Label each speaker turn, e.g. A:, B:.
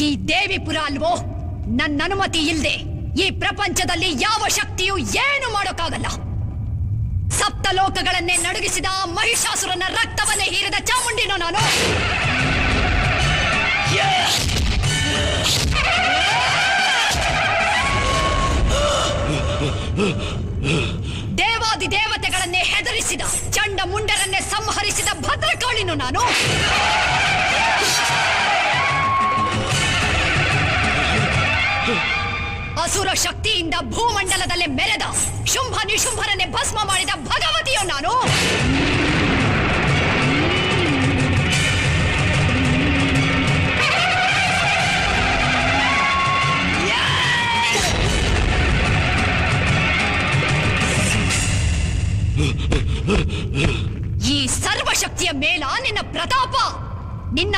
A: ಈ ದೇವಿಪುರ ಅಲ್ವೋ? ನನ್ನ ಅನುಮತಿ ಇಲ್ಲದೆ ಈ ಪ್ರಪಂಚದಲ್ಲಿ ಯಾವ ಶಕ್ತಿಯೂ ಏನು ಮಾಡೋಕ್ಕಾಗಲ್ಲ. ಸಪ್ತ ಲೋಕಗಳನ್ನೇ ನಡುಗಿಸಿದ ಮಹಿಷಾಸುರನ ರಕ್ತವನ್ನೇ ಹೀರಿದ ಚಾಮುಂಡಿನೋ ನಾನು. ದೇವಾದಿ ದೇವತೆಗಳನ್ನೇ ಹೆದರಿಸಿದ ಚಂಡ ಮುಂಡರನ್ನೇ ಸಂಹರಿಸಿದ ಭದ್ರಕಾಳಿನೋ ನಾನು. ಅಸುರ ಶಕ್ತಿಯಿಂದ ಭೂಮಂಡಲದಲ್ಲೇ ಮೆರೆದ ಶುಂಭ ನಿಶುಂಭರ